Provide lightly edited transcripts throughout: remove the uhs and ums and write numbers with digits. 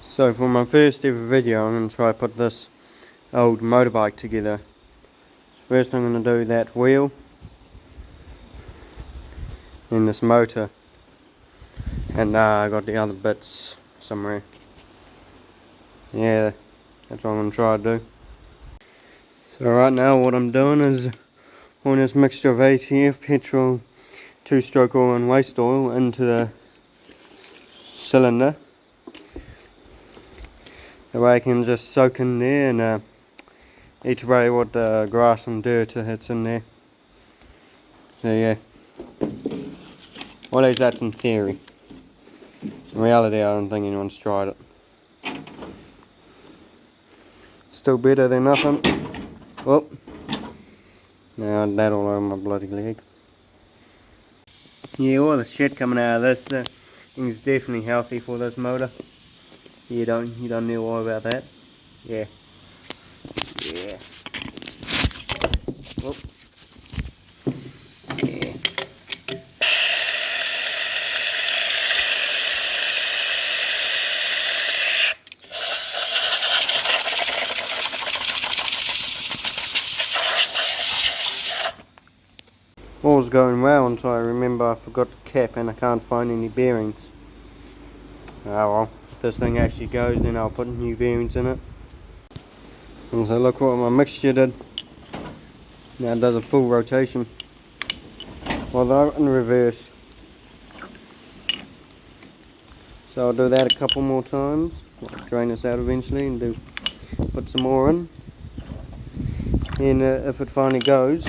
So for my first ever video, I'm going to try to put this old motorbike together. First I'm going to do that wheel and this motor, and I got the other bits somewhere. Yeah, that's what I'm going to try to do. So right now what I'm doing is pouring this mixture of ATF, petrol, 2-stroke oil and waste oil into the cylinder. The way I can just soak in there and eat away what grass and dirt hits in there. So yeah, well, at least that's in theory. In reality, I don't think anyone's tried it. Still better than nothing. Oh, now that all over my bloody leg. Yeah, all the shit coming out of this thing's definitely healthy for this motor. You don't need to worry about that. Yeah. Yeah. Oh. Yeah. All was going well until I remember I forgot the cap and I can't find any bearings. Oh well, if this thing actually goes, then I'll put new bearings in it. And so look what my mixture did. Now it does a full rotation. Although in reverse. So I'll do that a couple more times. I'll drain this out eventually and put some more in. And if it finally goes,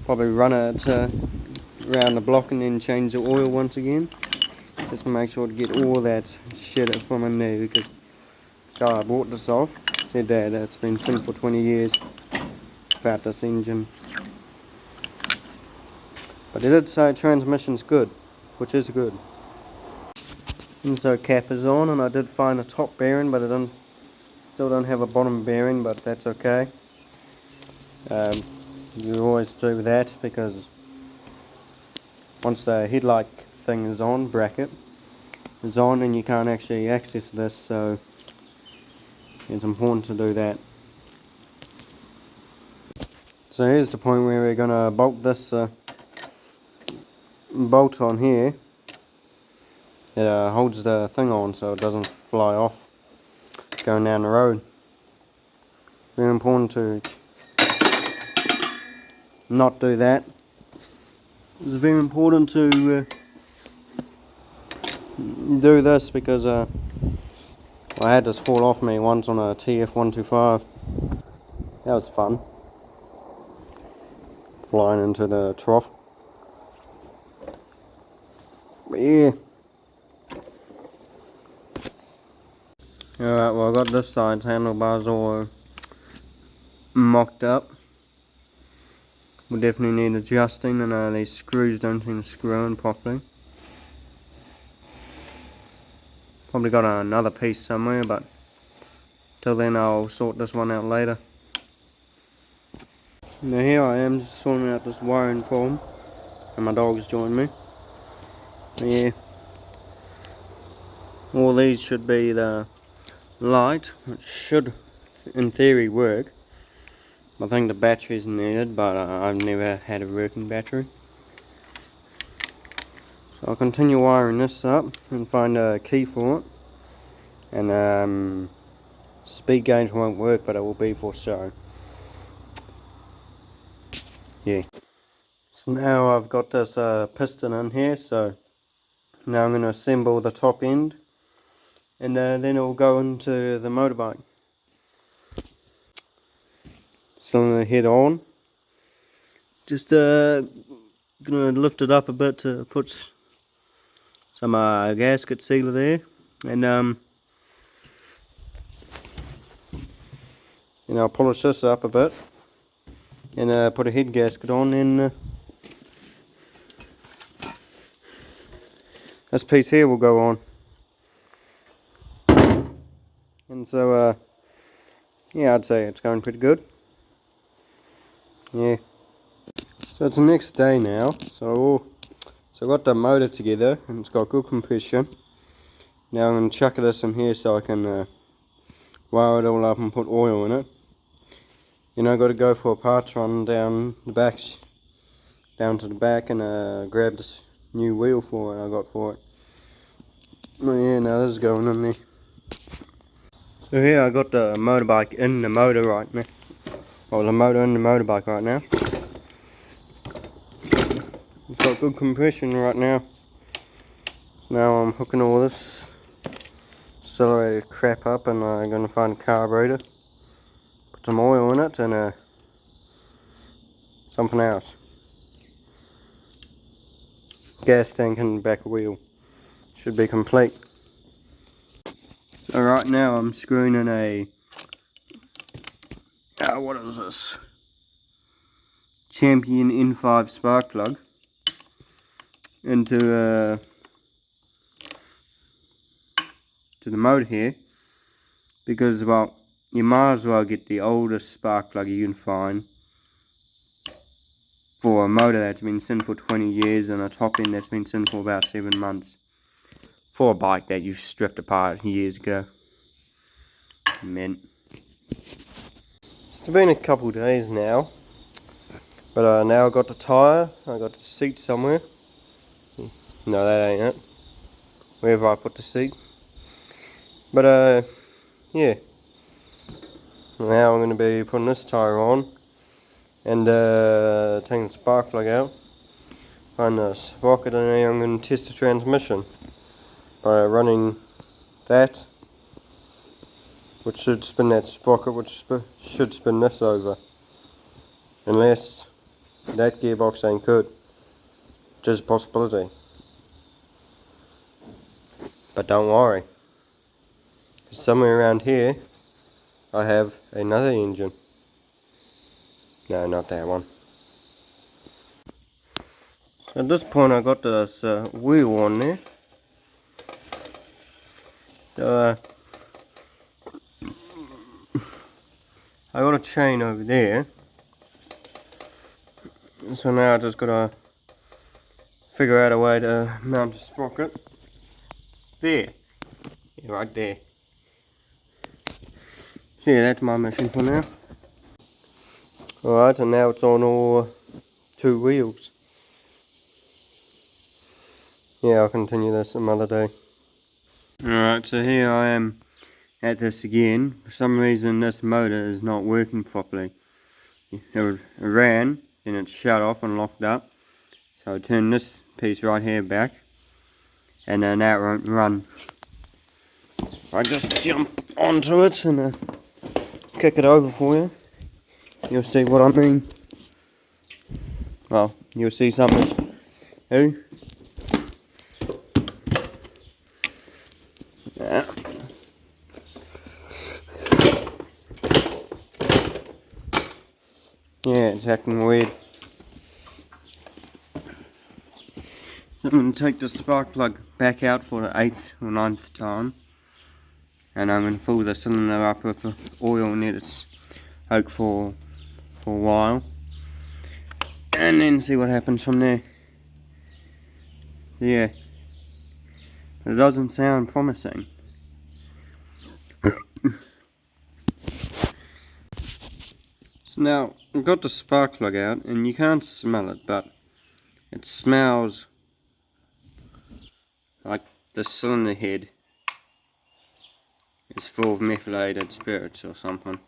probably run it around the block and then change the oil once again. Just to make sure to get all that shit from in there, because the guy I bought this off said that it's been sitting for 20 years without this engine. But it did say transmission's good, which is good. And so cap is on, and I did find a top bearing, but I still don't have a bottom bearing, but that's okay. You always do that, because once the headlight thing is on, bracket is on, and you can't actually access this, so it's important to do that. So here's the point where we're going to bolt this bolt on here. It holds the thing on so it doesn't fly off going down the road. Very important to not do that. It's very important to do this, because I had this fall off me once on a TF125. That was fun. Flying into the trough. But yeah. Alright, well I got this side's handlebars all mocked up. We definitely need adjusting, and these screws don't seem to screw in properly. Probably got another piece somewhere, but till then I'll sort this one out later. Now here I am just sorting out this wiring problem, and my dog's joined me. Yeah, all these should be the light, which should in theory work. I think the battery is needed, but I've never had a working battery. So I'll continue wiring this up and find a key for it. And speed gauge won't work, but it will be for show. Yeah. So now I've got this piston in here, so now I'm going to assemble the top end, and then it will go into the motorbike. Cylinder head on. Just gonna lift it up a bit to put some gasket sealer there, and I'll polish this up a bit and put a head gasket on, and this piece here will go on. And so yeah, I'd say it's going pretty good. Yeah. So it's the next day now. So I got the motor together, and it's got good compression. Now I'm going to chuck this in here so I can wire it all up and put oil in it. Then I've got to go for a parts run down to the back and grab this new wheel for it I got for it. Oh yeah, now this is going in there. So here I got the motorbike in the motor right now. Well, the motor in the motorbike right now. It's got good compression right now. So now I'm hooking all this accelerated crap up, and I'm going to find a carburetor, put some oil in it, and something else. Gas tank and back wheel. Should be complete. So right now I'm screwing in a what is this? Champion N5 spark plug into to the motor here, because well, you might as well get the oldest spark plug you can find for a motor that's been sitting for 20 years and a top end that's been sitting for about 7 months for a bike that you've stripped apart years ago. Mint. It's been a couple days now, but now I got the tyre, I got the seat somewhere. No, that ain't it. Wherever I put the seat. But yeah. Now I'm going to be putting this tyre on and taking the spark plug out. Find the sprocket in there. I'm going to test the transmission by running that, which should spin that sprocket, which should spin this over, unless that gearbox ain't good, which is a possibility. But don't worry, somewhere around here I have another engine. No, not that one. At this point I got this wheel on there. So I got a chain over there. So now I just gotta figure out a way to mount the sprocket. There. Yeah, right there. Yeah, that's my mission for now. Alright, and now it's on all 2 wheels. Yeah, I'll continue this some other day. Alright, so here I am at this again. For some reason this motor is not working properly. It ran, then it shut off and locked up. So I turn this piece right here back, and then that won't run. I just jump onto it and kick it over for you. You'll see what I mean. Well, you'll see something. Who? Yeah. Yeah, it's acting weird. So I'm going to take the spark plug back out for the 8th or 9th time, and I'm going to fill the cylinder up with oil in it. It's soaked for a while, and then see what happens from there. Yeah, it doesn't sound promising. So now I've got the spark plug out, and you can't smell it, but it smells like the cylinder head is full of methylated spirits or something,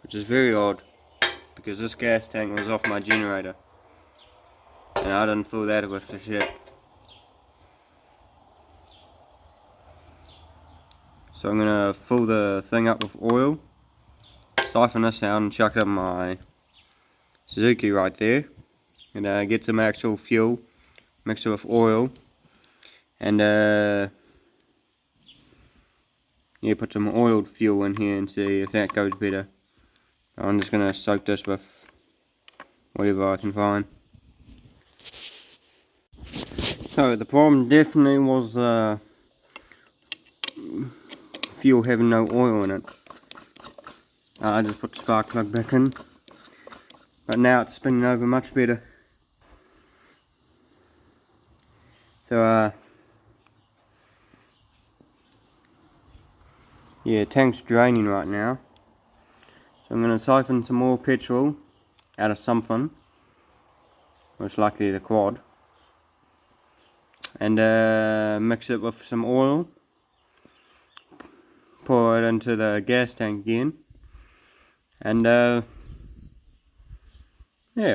which is very odd, because this gas tank was off my generator and I didn't fill that with the shit. So I'm gonna fill the thing up with oil, siphon this out and chuck it in my Suzuki right there, and get some actual fuel, mix it with oil, and yeah, put some oiled fuel in here and see if that goes better. I'm just gonna soak this with whatever I can find. So the problem definitely was fuel having no oil in it. I just put the spark plug back in, but now it's spinning over much better. So Yeah, tank's draining right now. So I'm going to siphon some more petrol out of something. Most likely the quad. And mix it with some oil. Pour it into the gas tank again. And yeah,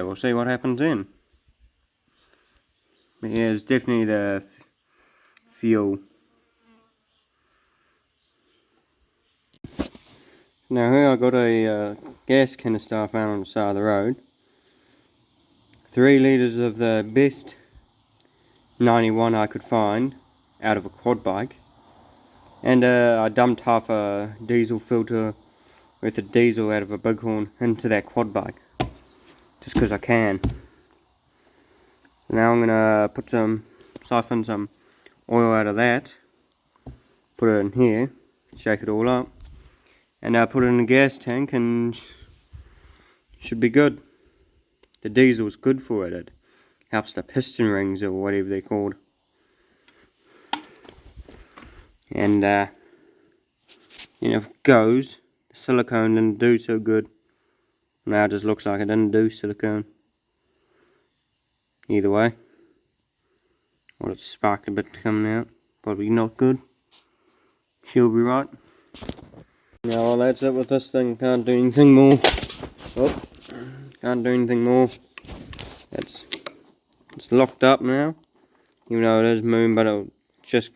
we'll see what happens then. But yeah, it's definitely the fuel. Now here I got a gas canister I found on the side of the road. 3 litres of the best 91 I could find out of a quad bike. And I dumped half a diesel filter with a diesel out of a Bighorn into that quad bike. Just because I can. So now I'm going to siphon some oil out of that. Put it in here. Shake it all up. And put it in a gas tank and should be good. The diesel's good for it. It helps the piston rings or whatever they're called. And you know, if it goes, the silicone didn't do so good. Now it just looks like it didn't do silicone. Either way. Or it's sparked a bit coming out. Probably not good. She'll be right. Now well, that's it with this thing. Can't do anything more. Oh, can't do anything more. It's locked up now. Even though it is moving, but it'll just,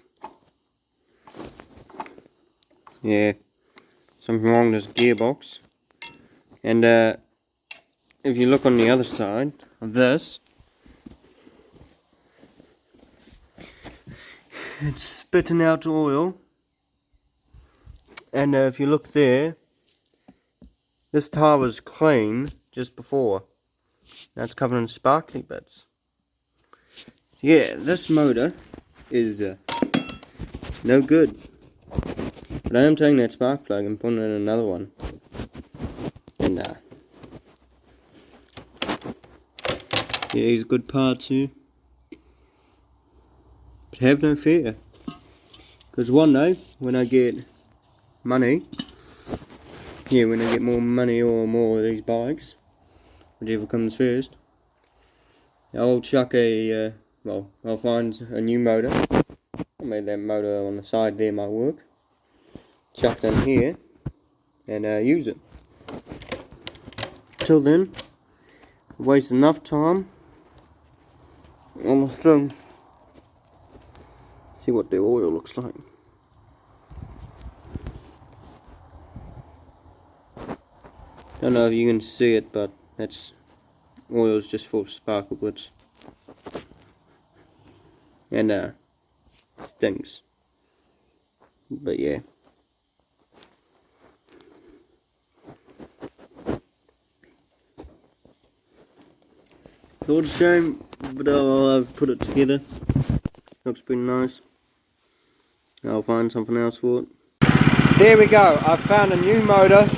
yeah, something wrong with this gearbox. And if you look on the other side of this, it's spitting out oil. And if you look there, this tire was clean just before. Now it's covered in sparkly bits. Yeah, this motor is no good. But I am taking that spark plug and putting in another one. And yeah, these good parts here. But have no fear. Because one day, when I get money, yeah, when I get more money or more of these bikes, whichever comes first, I'll chuck a, well, I'll find a new motor. I made that motor on the side there might work. Chuck it in here and use it. Till then, I've wasted enough time on this thing. See what the oil looks like. Don't know if you can see it, but that's oil's just full of sparkle bits. And stinks. But yeah. Thought a shame, but I'll put it together. Looks pretty nice. I'll find something else for it. There we go. I've found a new motor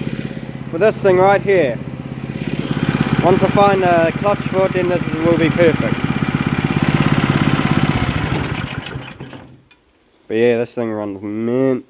for this thing right here. Once I find a clutch for it, then this will be perfect. But yeah, this thing runs mint.